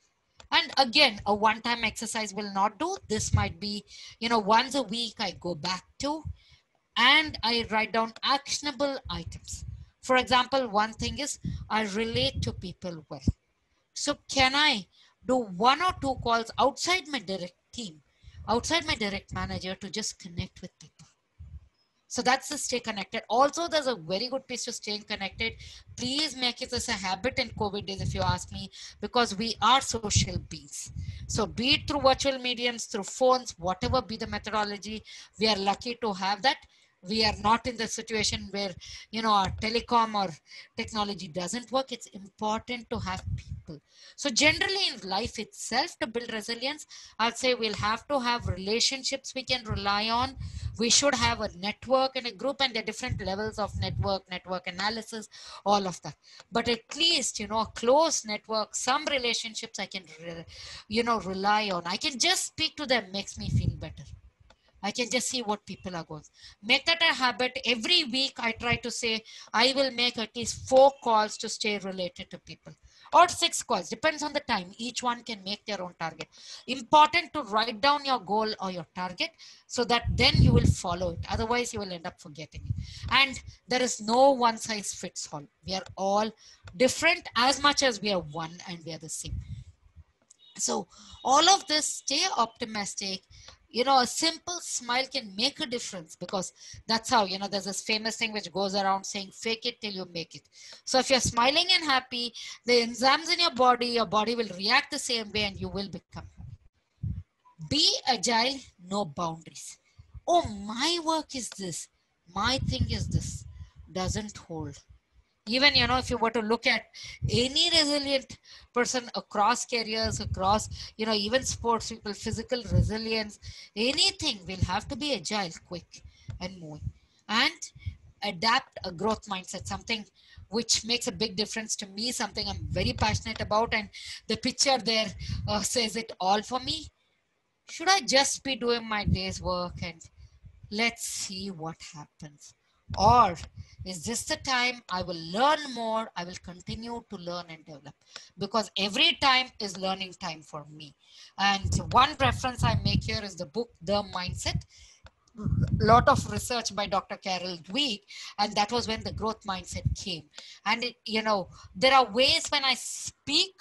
And again, a one-time exercise will not do. This might be, once a week I go back to and I write down actionable items. For example, one thing is I relate to people well. So can I do one or two calls outside my direct team, outside my direct manager to just connect with people? So that's the stay connected. Also, there's a very good piece to staying connected. Please make it as a habit in COVID days, if you ask me, because we are social beings. So be it through virtual mediums, through phones, whatever be the methodology, we are lucky to have that. We are not in the situation where, our telecom or technology doesn't work. It's important to have people. So generally in life itself, to build resilience, I'd say we'll have to have relationships we can rely on. We should have a network and a group, and there are different levels of network analysis, all of that. But at least, a close network, some relationships I can, rely on. I can just speak to them, makes me feel better. I can just see what people are going. Make that a habit. Every week I try to say, I will make at least 4 calls to stay related to people. Or 6 calls, depends on the time. Each one can make their own target. Important to write down your goal or your target so that then you will follow it. Otherwise, you will end up forgetting it. And there is no one size fits all. We are all different as much as we are one and we are the same. So all of this, stay optimistic. A simple smile can make a difference, because that's how, there's this famous thing which goes around saying, fake it till you make it. So if you're smiling and happy, the enzymes in your body will react the same way and you will become happy. Be agile, no boundaries. Oh, my work is this. My thing is this. Doesn't hold. Even, if you were to look at any resilient person across careers, across, even sports people, physical resilience, anything will have to be agile, quick and moving, and adapt a growth mindset, something which makes a big difference to me, something I'm very passionate about. And the picture there says it all for me. Should I just be doing my day's work and let's see what happens? Or is this the time I will learn more? I will continue to learn and develop, because every time is learning time for me. And one reference I make here is the book, The Mindset. Lot of research by Dr. Carol Dweck, and that was when the growth mindset came. And there are ways when I speak,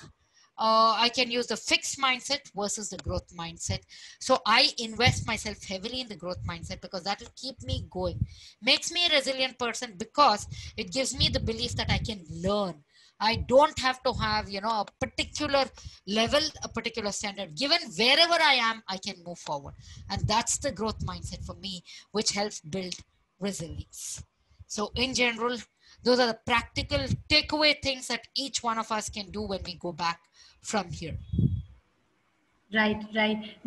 I can use the fixed mindset versus the growth mindset. So I invest myself heavily in the growth mindset because that will keep me going, makes me a resilient person, because it gives me the belief that I can learn. I don't have to have, a particular level, a particular standard. Given wherever I am, I can move forward. And that's the growth mindset for me, which helps build resilience. So in general, those are the practical takeaway things that each one of us can do when we go back from here. Right.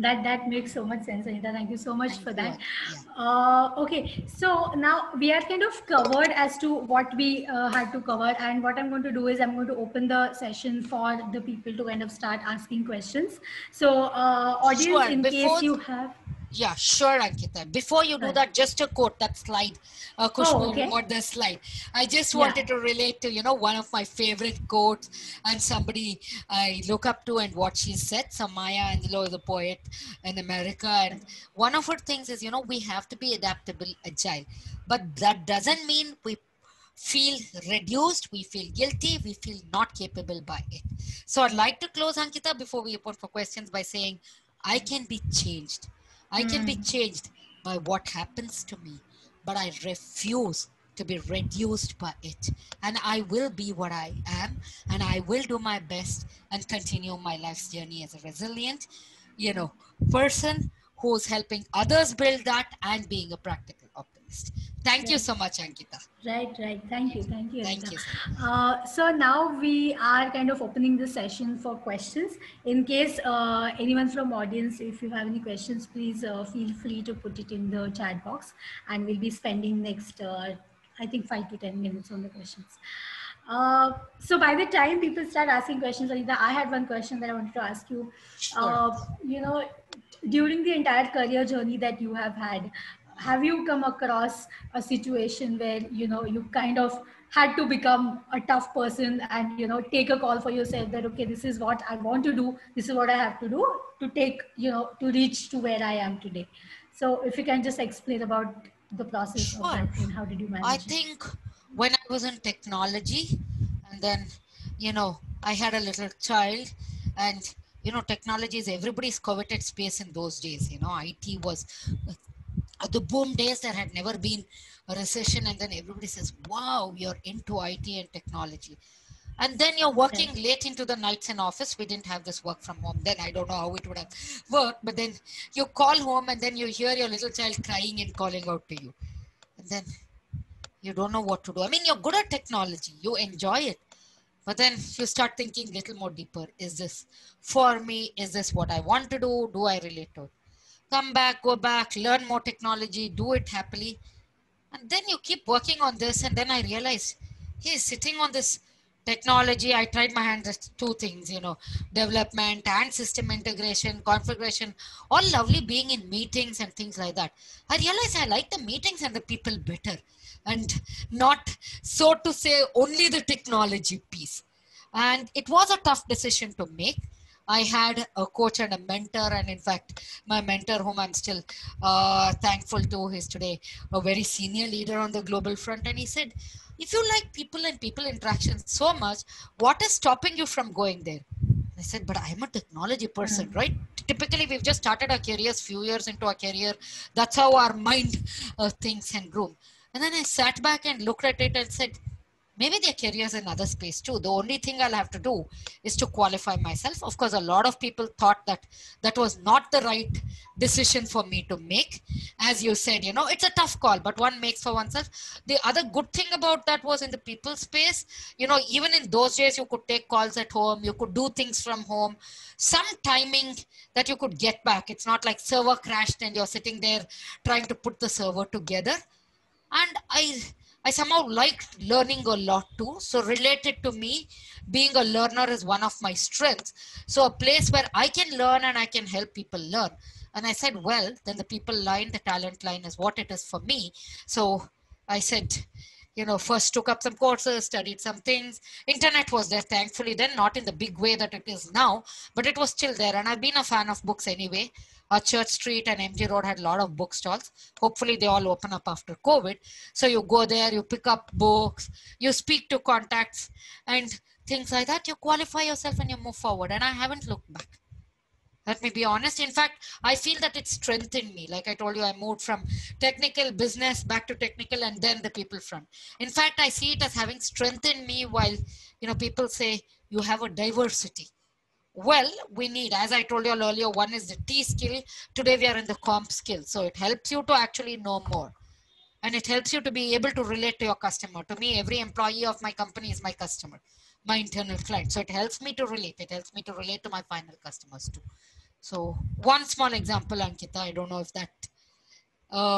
That makes so much sense, Anita. Thank you so much for that. Yeah. Okay, so now we are kind of covered as to what we had to cover, and what I'm going to do is I'm going to open the session for the people to kind of start asking questions. So, audience, Sure. in case you have. Yeah, sure, Ankita. Before you do Right. that, just a quote, that slide, Oh, Kushbu okay. about the slide. I just Yeah. wanted to relate to, one of my favorite quotes and somebody I look up to and what she said. So Maya Angelou is a poet in America. And one of her things is, we have to be adaptable, agile. But that doesn't mean we feel reduced, we feel guilty, we feel not capable by it. So I'd like to close, Ankita, before we open for questions by saying, I can be changed. I can be Hmm. changed by what happens to me, but I refuse to be reduced by it. And I will be what I am, and I will do my best and continue my life's journey as a resilient, you know, person who's helping others build that and being a practical optimist. Thank you Right. so much, Ankita. Right, right. Thank you, Thank Anita. you so So now we are kind of opening the session for questions. In case anyone from audience, if you have any questions, please feel free to put it in the chat box, and we'll be spending next, I think, 5 to 10 minutes on the questions. So by the time people start asking questions, Anita, I had one question that I wanted to ask you. Sure. Uh, you know, during the entire career journey that you have you come across a situation where you kind of had to become a tough person and take a call for yourself that okay, this is what I want to do, this is what I have to do to take to reach to where I am today? So if you can just explain about the process of Sure. that and how did you I manage it? think when I was in technology, and then, I had a little child, and, technology is everybody's coveted space in those days. IT was the boom days. There had never been a recession, and then everybody says, wow, you're into IT and technology. And then you're Right. working late into the nights in office. We didn't have this work from home then. I don't know how it would have worked, but then you call home and then you hear your little child crying and calling out to you. And then you don't know what to do. I mean, you're good at technology, you enjoy it, but then you start thinking little more deeper. Is this for me? Is this what I want to do? Do I relate to it? Come back, go back, learn more technology, do it happily. And then you keep working on this, and then I realized, hey, sitting on this technology, I tried my hand at two things, development and system integration, configuration, all lovely being in meetings and things like that. I realized I like the meetings and the people better, and not, so to say, only the technology piece. And it was a tough decision to make. I had a coach and a mentor, and in fact, my mentor, whom I'm still thankful to, is today a very senior leader on the global front. And he said, if you like people and people interaction so much, what is stopping you from going there? I said, but I'm a technology person, right? Typically, we've just started our careers few years into our career. That's how our mind thinks and groom. And then I sat back and looked at it and said, maybe their careers in other space too. The only thing I'll have to do is to qualify myself. Of course, a lot of people thought that that was not the right decision for me to make. As you said, it's a tough call, but one makes for oneself. The other good thing about that was in the people space, even in those days, you could take calls at home, you could do things from home, some timing that you could get back. It's not like server crashed and you're sitting there trying to put the server together. And I somehow liked learning a lot too. So related to me, being a learner is one of my strengths. So a place where I can learn and I can help people learn. And I said, well, then the people line, the talent line is what it is for me. So I said, first took up some courses, studied some things. Internet was there, thankfully, then not in the big way that it is now, but it was still there. And I've been a fan of books anyway. Church Street and MG Road had a lot of bookstalls. Hopefully, they all open up after COVID. So you go there, you pick up books, you speak to contacts, and things like that. You qualify yourself and you move forward. And I haven't looked back. Let me be honest. In fact, I feel that it strengthened me. Like I told you, I moved from technical business back to technical and then the people front. In fact, I see it as having strengthened me while, people say you have a diversity. Well, we need, as I told you all earlier, one is the T skill. Today we are in the comp skill. So it helps you to actually know more. And it helps you to be able to relate to your customer. To me, every employee of my company is my customer, my internal client. So it helps me to relate. It helps me to relate to my final customers too. So one small example, Ankita, I don't know if that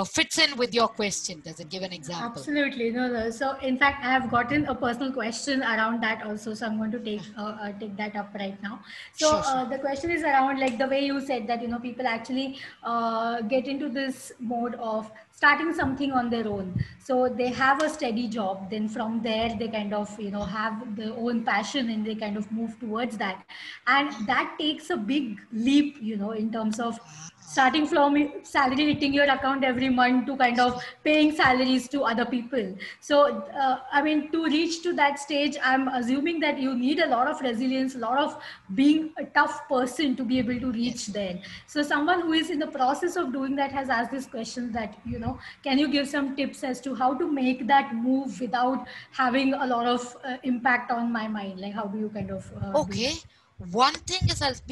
fits in with your question. Does it give an example? Absolutely. No, no. So in fact, I have gotten a personal question around that also. So I'm going to take that up right now. So Sure, sure. the question is around like the way you said that, people actually get into this mode of starting something on their own. So they have a steady job. Then from there, they kind of, have their own passion and they kind of move towards that. And that takes a big leap, in terms of starting from salary hitting your account every month to kind of paying salaries to other people. So I mean, to reach to that stage, I'm assuming that you need a lot of resilience, a lot of being a tough person to be able to reach Yes. there. So someone who is in the process of doing that has asked this question that, can you give some tips as to how to make that move without having a lot of impact on my mind? Like, how do you kind of do Okay. that? One thing is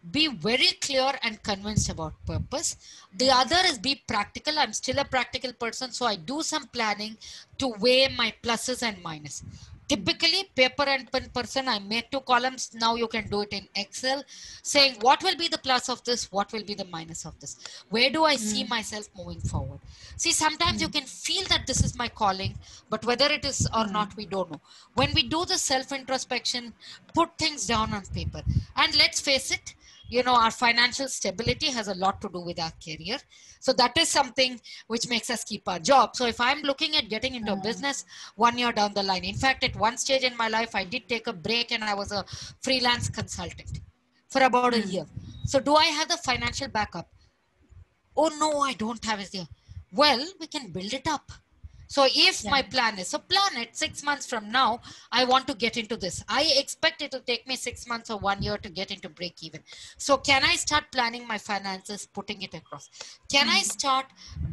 be very clear and convinced about purpose. The other is be practical. I'm still a practical person, so I do some planning to weigh my pluses and minuses. Typically, paper and pen person, I make 2 columns. Now you can do it in Excel, saying what will be the plus of this, what will be the minus of this. Where do I see myself moving forward? See, sometimes you can feel that this is my calling, but whether it is or not, we don't know. When we do the self introspection, put things down on paper, and let's face it, our financial stability has a lot to do with our career. So that is something which makes us keep our job. So if I'm looking at getting into a business 1 year down the line, in fact, at one stage in my life, I did take a break and I was a freelance consultant for about a year. So do I have the financial backup? Oh no, I don't have it here. Well, we can build it up. So if Yeah. my plan is, so plan it 6 months from now, I want to get into this. I expect it to take me 6 months or 1 year to get into break even. So can I start planning my finances, putting it across? Can I start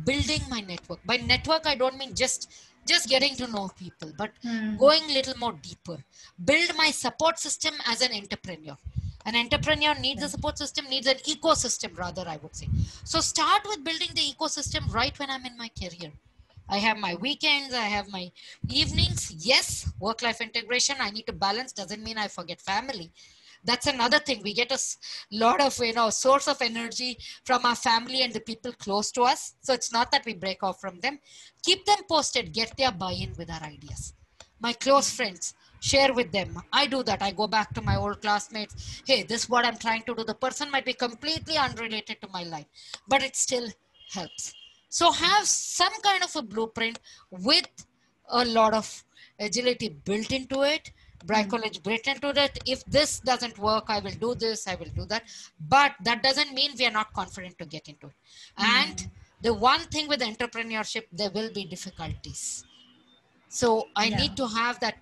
building my network? By network, I don't mean just getting to know people, but going a little more deeper. Build my support system as an entrepreneur. An entrepreneur needs a support system, needs an ecosystem, rather, I would say. So start with building the ecosystem right when I'm in my career. I have my weekends, I have my evenings. Yes, work life integration, I need to balance, doesn't mean I forget family. That's another thing. We get a lot of, source of energy from our family and the people close to us. So it's not that we break off from them. Keep them posted, get their buy in with our ideas. My close friends, share with them. I do that. I go back to my old classmates. Hey, this is what I'm trying to do. The person might be completely unrelated to my life, but it still helps. So have some kind of a blueprint with a lot of agility built into it, bricolage built into it. If this doesn't work, I will do this, I will do that. But that doesn't mean we are not confident to get into it. And the one thing with entrepreneurship, there will be difficulties. So I Yeah. need to have that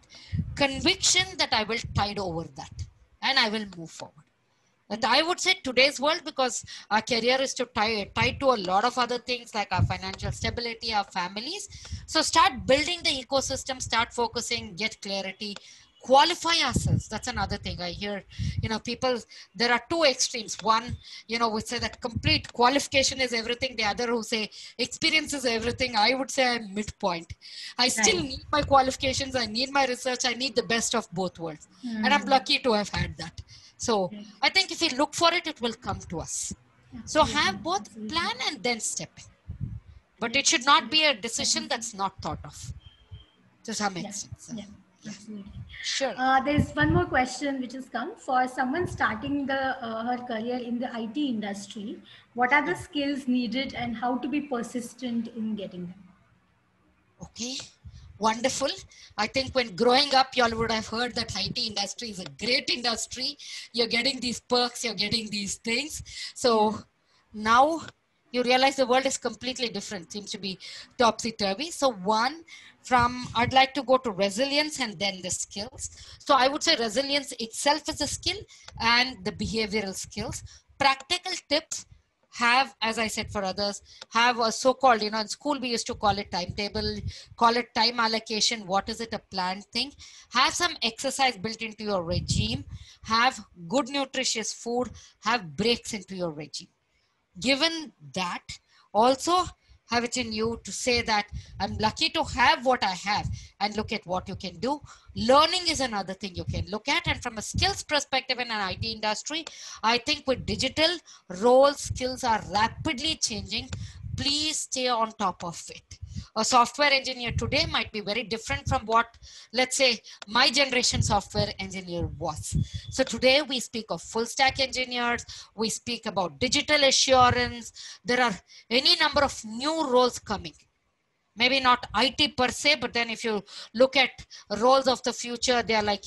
conviction that I will tide over that and I will move forward. That I would say today's world, because our career is tied to a lot of other things like our financial stability, our families. So start building the ecosystem, start focusing, get clarity, qualify ourselves. That's another thing I hear. People, there are two extremes. One, would say that complete qualification is everything. The other who say experience is everything. I would say I'm midpoint. I still Right. need my qualifications. I need my research. I need the best of both worlds. And I'm lucky to have had that. So Right. I think if we look for it, it will come to us. So Absolutely. have both Absolutely. plan and then step in. But Correct. it should not Correct. be a decision Definitely. that's not thought of to some Yeah, extent. So, yeah, yeah, absolutely. sure. There's one more question which has come for someone starting her career in the IT industry. What are the skills needed and how to be persistent in getting them? Okay. Wonderful. I think when growing up, you all would have heard that IT industry is a great industry. You're getting these perks, you're getting these things. Yeah. So now you realize the world is completely different, seems to be topsy-turvy. So I'd like to go to resilience and then the skills. So I would say resilience itself is a skill and the behavioral skills. Practical tips have, as I said for others, have a so-called, in school we used to call it timetable, call it time allocation. What is it? A planned thing. Have some exercise built into your regime. Have good nutritious food. Have breaks into your regime. Given that, also have it in you to say that I'm lucky to have what I have, and look at what you can do. Learning is another thing you can look at. And from a skills perspective in an IT industry, I think with digital, role skills are rapidly changing. please stay on top of it. A software engineer today might be very different from what, let's say, my generation software engineer was. So today we speak of full stack engineers, we speak about digital assurance. There are any number of new roles coming. Maybe not IT per se, but then if you look at roles of the future, they are like,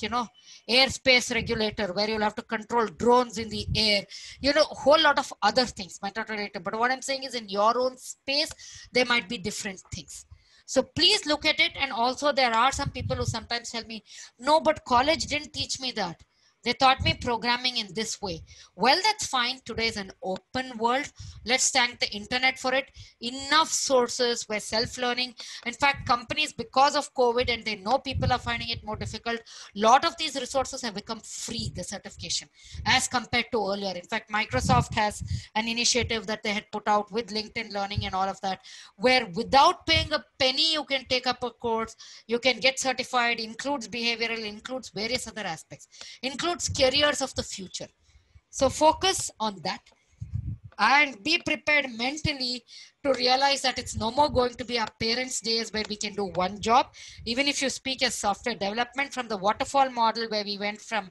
airspace regulator, where you'll have to control drones in the air, a whole lot of other things might not relate. But what I'm saying is, in your own space, there might be different things. So please look at it. And also there are some people who sometimes tell me, no, but college didn't teach me that. They taught me programming in this way. Well, that's fine. Today is an open world. Let's thank the internet for it. Enough sources where self-learning. In fact, companies, because of COVID, and they know people are finding it more difficult, a lot of these resources have become free, the certification, as compared to earlier. In fact, Microsoft has an initiative that they had put out with LinkedIn Learning and all of that, where without paying a penny, you can take up a course, you can get certified, includes behavioral, includes various other aspects, includes careers of the future. So focus on that and be prepared mentally to realize that it's no more going to be our parents' days where we can do one job. Even if you speak as software development, from the waterfall model where we went from,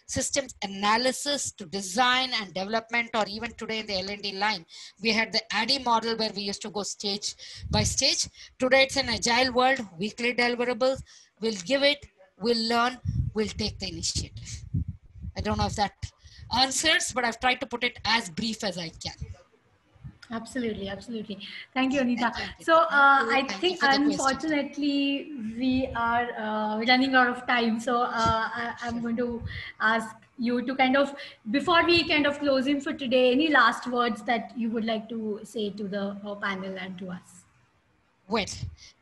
systems analysis to design and development, or even today in the L&D line, we had the ADDIE model where we used to go stage by stage. Today it's an agile world, weekly deliverables. We'll give it, we'll learn, we'll take the initiative. I don't know if that answers, but I've tried to put it as brief as I can. Absolutely, absolutely. Thank you, Anita. Thank you. So I Thank think you for the unfortunately we are running out of time. So I'm going to ask you to kind of, before we kind of close in for today, any last words that you would like to say to the panel and to us? Well,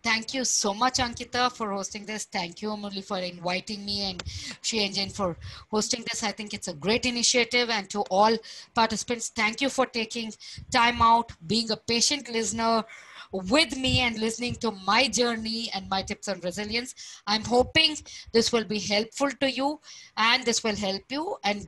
thank you so much, Ankita, for hosting this. Thank you, Murli, for inviting me, and SheEngine for hosting this. I think it's a great initiative. And to all participants, thank you for taking time out, being a patient listener with me and listening to my journey and my tips on resilience. I'm hoping this will be helpful to you and this will help you. And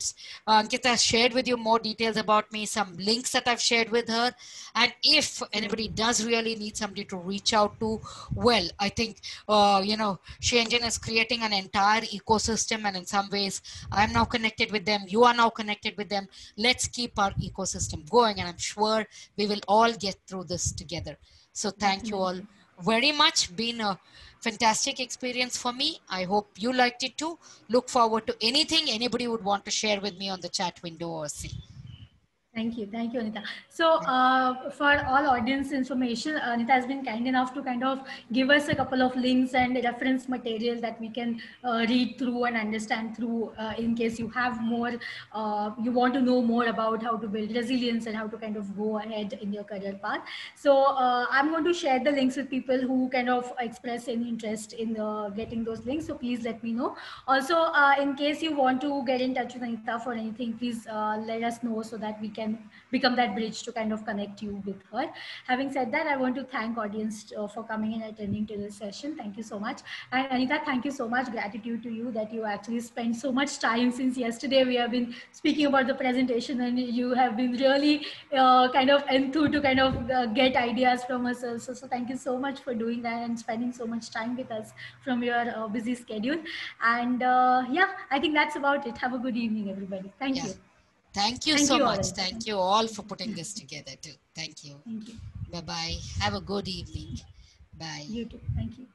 Ankita shared with you more details about me, some links that I've shared with her. And if anybody does really need somebody to reach out to, well, I think, SheEngine is creating an entire ecosystem, and in some ways, I'm now connected with them. You are now connected with them. Let's keep our ecosystem going, and I'm sure we will all get through this together. So thank you all very much. Been a fantastic experience for me. I hope you liked it too. Look forward to anything anybody would want to share with me on the chat window or see. Thank you, Anita. So for all audience information, Anita has been kind enough to kind of give us a couple of links and reference material that we can read through and understand through in case you have more, you want to know more about how to build resilience and how to kind of go ahead in your career path. So I'm going to share the links with people who kind of express any interest in getting those links. So please let me know. Also, in case you want to get in touch with Anita for anything, please let us know so that we can become that bridge to kind of connect you with her. Having said that, I want to thank audience for coming and attending to this session. Thank you so much. And Anita, thank you so much. Gratitude to you that you actually spent so much time since yesterday. We have been speaking about the presentation and you have been really kind of enthused to kind of get ideas from us also. So thank you so much for doing that and spending so much time with us from your busy schedule. And yeah, I think that's about it. Have a good evening, everybody. Thank you. Thank you so much. Thank you all for putting this together too. Thank you. Thank you. Bye-bye. Have a good evening. Bye. You too. Thank you.